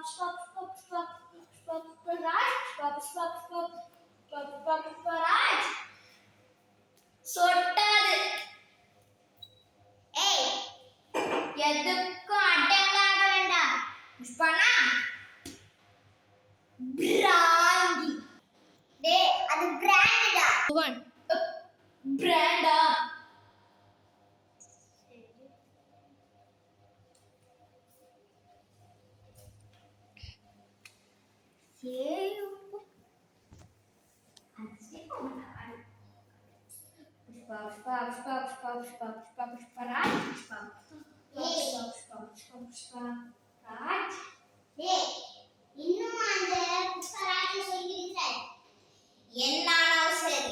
புஷ்பராஜ் சொட்டாது. ஏய் எதுக்கும் அடங்காத வேண்டாம். புஷ்பனா பிராந்தி. டேய் அது பிராண்டடா. புவன் பிராண்டா.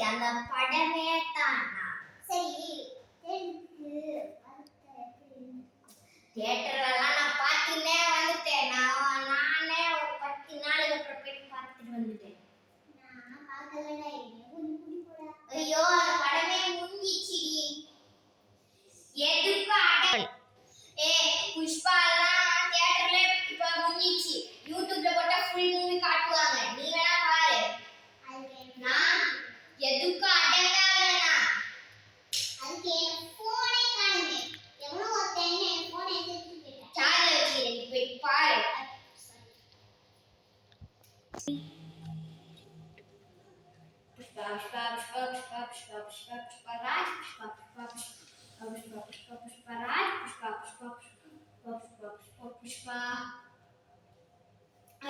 அந்த படமே தான். சரி தியேட்டர்லாம் நான் பார்த்துனே வந்துட்டேன். நானே ஒரு 10 நாளுக்கு அப்புறம் போய் பார்த்துட்டு வந்துட்டேன். நான் பார்க்கலடா. ஐயோ அந்த படமே முடிஞ்சிச்சுடி. எதுக்கு அட புஷ்பாலாம் தியேட்டர்ல இப்ப முடிஞ்சிச்சு. யூடியூப்ல போட்டா ஃபுல் மூவி காட்டுவாங்க. நீ வேணா பாரு. நான் எதுக்கு அடங்காதனா. அதுக்கு என் போனே காணுமே. எவ்வளவு ஒருத்தன் என் போனை எடுத்துட்டு போயிட்டான். சார்ஜ் வச்சிரேன் போய் பாரு.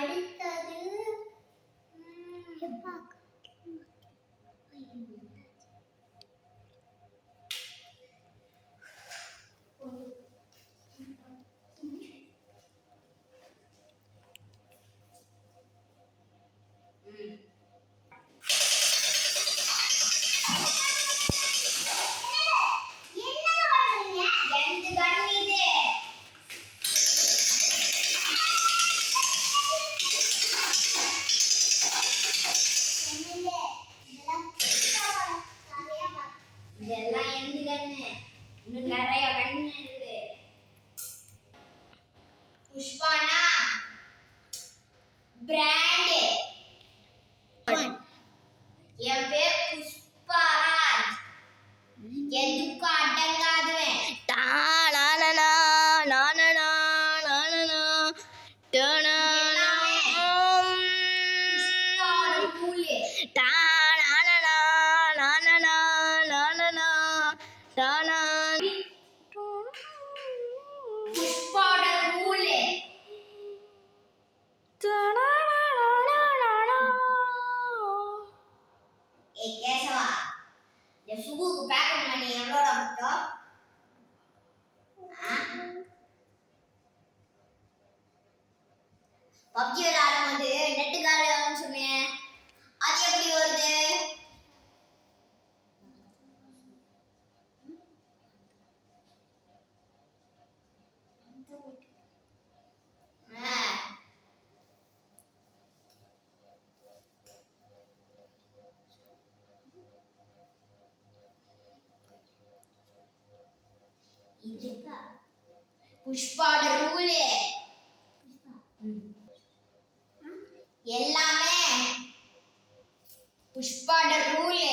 அடுத்தது இதெல்லாம் எந்த கண்ணு? இன்னும் நிறைய கண்ணு இருக்கு. புஷ்பானா பிராண்ட். என் பேர் புஷ்பராஜ். எதுக்கு அடங்காதவன். டானானா நானானா நானானா டானானா டானானா நானானா நானானா டானா புஷ்பாவோட ரூல். ஏய் கேசவா, இந்த சுகுக்கு பேக்கப் பண்ணி எவ்வளோடா மொத்தம்? பப்ஜி விளையாடும்போது நெட்டு காலி ஆகும்னு சொன்னேன். அது எப்படி வருது? இதுக்கா புஷ்பாவோட ரூல் எல்லாமே புஷ்பாவோட ரூல்.